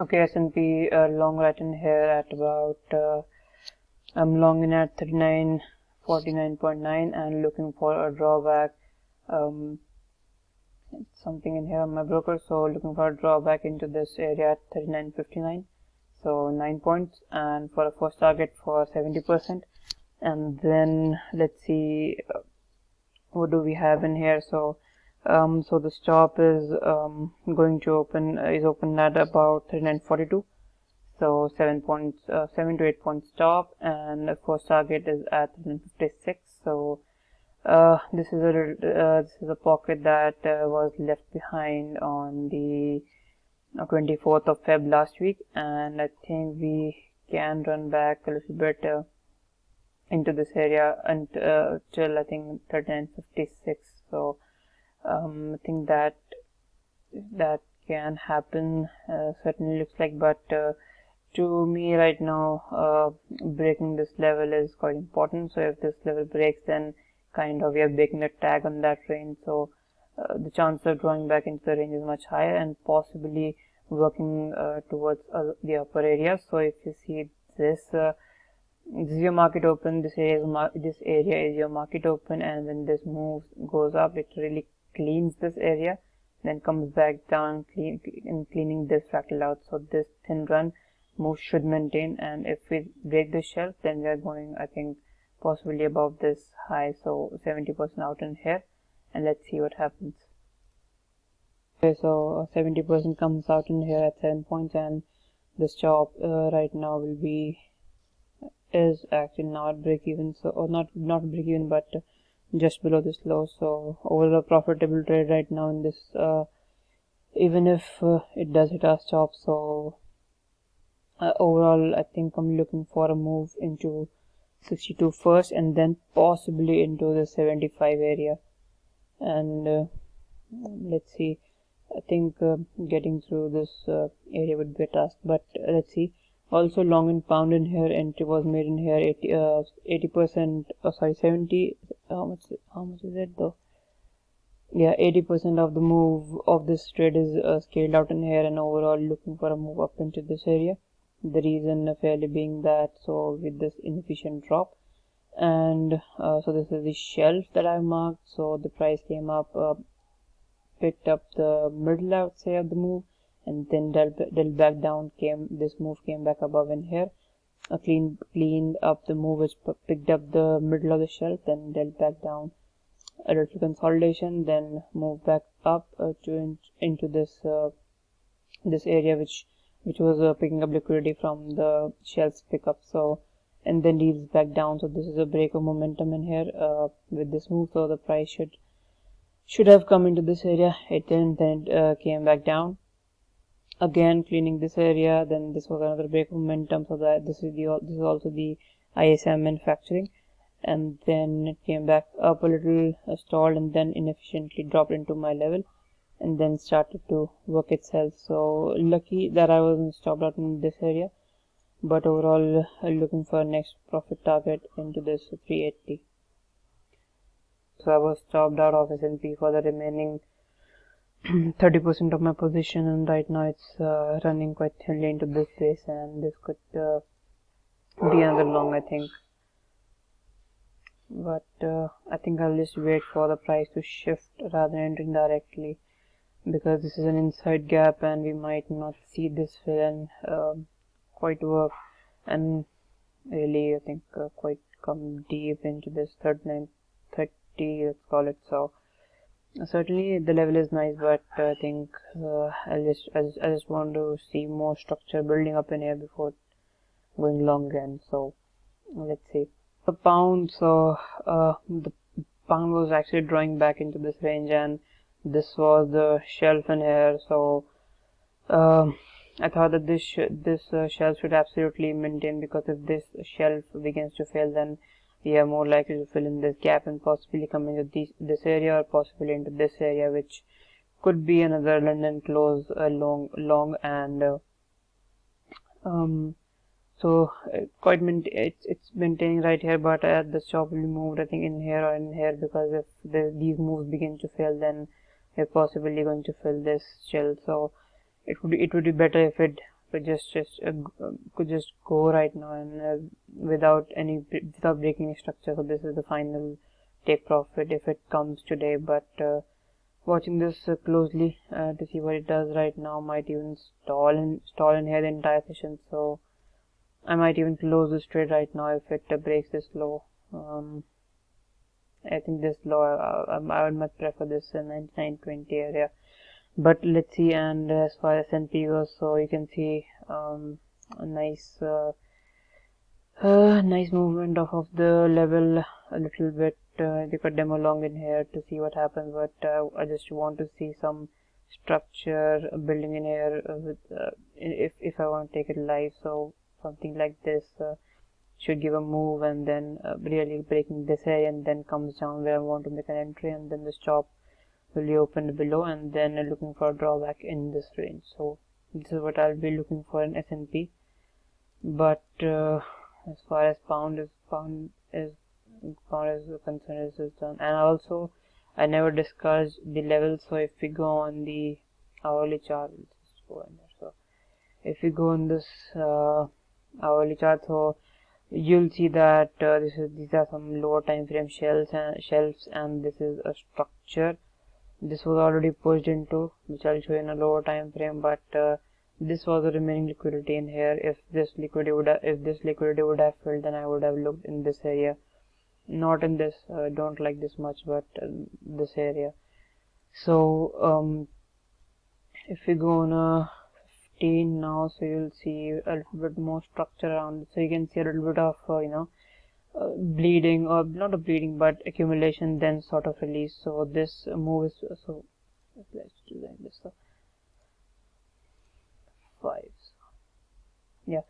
Okay, S&P long right in here at about I'm long in at 3949.9 and looking for a drawback. Something in here on my broker, so looking for a drawback into this area at 39.59, so 9 points, and for a first target for 70%. And then let's see what do we have in here. So the stop is going to open at about 39.42, so 7 to 8 point stop, and the first target is at 39.56. So this is a pocket that was left behind on the 24th of Feb last week, and I think we can run back a little bit into this area until I think 39.56. So I think that can happen, certainly looks like, but to me right now breaking this level is quite important. So if this level breaks, then kind of we are breaking a tag on that range, so the chance of drawing back into the range is much higher and possibly working towards the upper area. So if you see this is your market open, this area is your market open, and when this move goes up, it really cleans this area, then comes back down, cleaning this fractal out. So this thin run move should maintain, and if we break the shelf, then we are going, I think, possibly above this high, so 70% out in here, and let's see what happens. Okay, so 70% comes out in here at 7 points, and the stop right now is actually not break even, so or not break even, but just below this low. So overall profitable trade right now in this, even if it does hit our stop. So overall I think I'm looking for a move into 62 first, and then possibly into the 75 area, and let's see. I think getting through this area would be a task, but let's see. Also long in pound in here, entry was made in here 80%, sorry, 70, how much is it though? Yeah, 80% of the move of this trade is scaled out in here, and overall looking for a move up into this area. The reason fairly being that, so with this inefficient drop, and so this is the shelf that I marked. So the price came up, picked up the middle, I would say, of the move, and then dealt back down. This move came back above in here, cleaned up the move, which picked up the middle of the shelf, then dealt back down, a little consolidation, then moved back up into this this area which was picking up liquidity from the shelves pickup. So, and then leaves back down. So this is a break of momentum in here with this move. So the price should have come into this area. It didn't, then came back down again, cleaning this area. Then this was another break of momentum. So that this is also the ISM manufacturing, and then it came back up a little, stalled, and then inefficiently dropped into my level, and then started to work itself. So lucky that I wasn't stopped out in this area, but overall looking for next profit target into this 380. So I was stopped out of S&P for the remaining 30% of my position, and right now it's running quite thinly into this base, and this could be another long, I think. But I think I'll just wait for the price to shift rather than entering directly, because this is an inside gap and we might not see this fill and quite work, and really I think quite come deep into this 39.30, let's call it. So certainly the level is nice, but I think I just want to see more structure building up in here before going long again. So let's see. The pound, so the pound was actually drawing back into this range, and this was the shelf in here. So I thought that this shelf should absolutely maintain, because if this shelf begins to fail, then we are more likely to fill in this gap and possibly come into this area, or possibly into this area, which could be another London close long, and so it's maintaining right here, but the stop will be moved, I think, in here or in here, because if these moves begin to fail, then we're possibly going to fill this shell. So it would be better if it could just go right now and without breaking any structure. So this is the final take profit if it comes today, but watching this closely to see what it does right now. Might even stall in here the entire session, so I might even close this trade right now if it breaks this low. I think this low, I would much prefer this 99.20 area, but let's see. And as far as S&P goes, so you can see a nice nice movement off of the level a little bit. They could demo long in here to see what happens, but I just want to see some structure building in here with if I want to take it live. So something like this should give a move, and then really breaking this area, and then comes down where I want to make an entry, and then the stop will be opened below, and then looking for a drawback in this range. So this is what I'll be looking for in S&P. But as far as pound is concerned, this is done. And also I never discussed the levels. So if we go on the hourly chart, let's just go in there. So if we go on this hourly chart, so you'll see that these are some lower time frame shelves, and this is a structure. This was already pushed into, which I'll show you in a lower time frame, but this was the remaining liquidity in here. If this liquidity would have filled, then I would have looked in this area, not in this. Don't like this much, but this area. So if we go on 15 now, so you'll see a little bit more structure around it. So you can see a little bit of bleeding, or not a bleeding, but accumulation, then sort of release. So this move is so. Let's do like this. So 5. Yeah,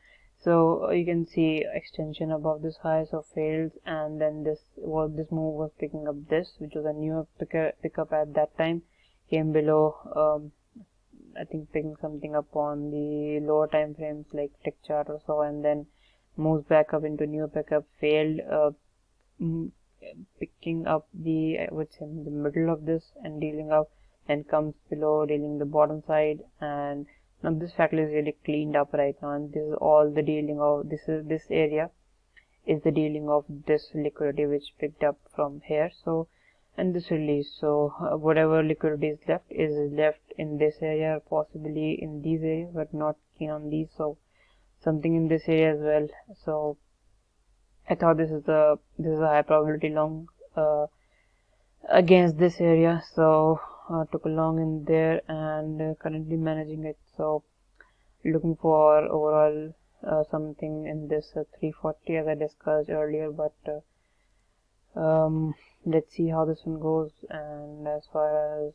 so you can see extension above this high, so failed, and then this move was picking up this, which was a new pickup at that time, came below, I think picking something up on the lower time frames like tick chart or so, and then moves back up into new pickup, failed, picking up the, I would say, the middle of this and dealing up, and comes below, dealing the bottom side. And now this factor is really cleaned up right now, and this is all the dealing of this area is the dealing of this liquidity which picked up from here. So, and this release, so whatever liquidity is left in this area, possibly in these areas, but not keen on these. So something in this area as well. So I thought this is a high probability long against this area, so took a long in there, and currently managing it. So looking for overall something in this 340 as I discussed earlier, but let's see how this one goes. And as far as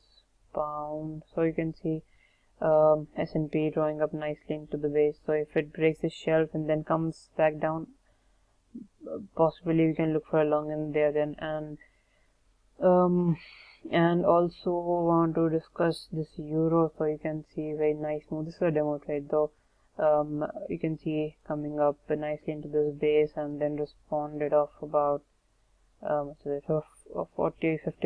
pound, so you can see S&P drawing up nicely into the base. So if it breaks the shelf and then comes back down, possibly we can look for a long in there then. And also want to discuss this euro. So you can see very nice move. This is a demo trade though. You can see coming up nicely into this base, and then responded off about 40-50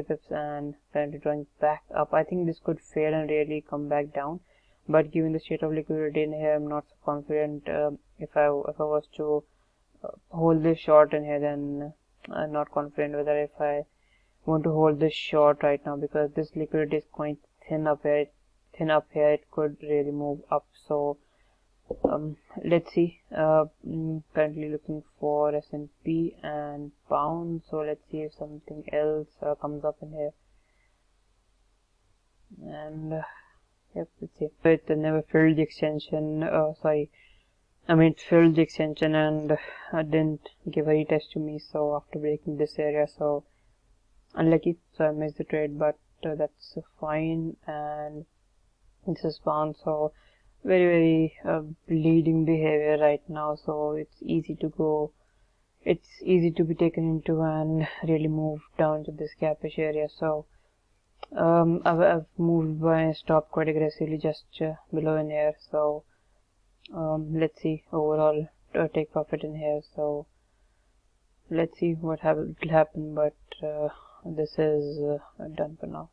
pips, and currently drawing back up. I think this could fail and really come back down, but given the state of liquidity in here, I'm not so confident. If I was to hold this short in here, then I'm not confident whether if I want to hold this short right now, because this liquidity is quite thin up here. It could really move up. So let's see. Currently looking for S&P and pound. So let's see if something else comes up in here. And yep, let's see. It never filled the extension. It filled the extension and didn't give a retest to me. So after breaking this area, so unlucky. So I missed the trade, but that's fine. And this is pound. So very bleeding behavior right now, so it's easy to be taken into and really move down to this gapish area. So I've moved my stop quite aggressively just below in here. So let's see overall take profit in here. So let's see what will happen, but this is done for now.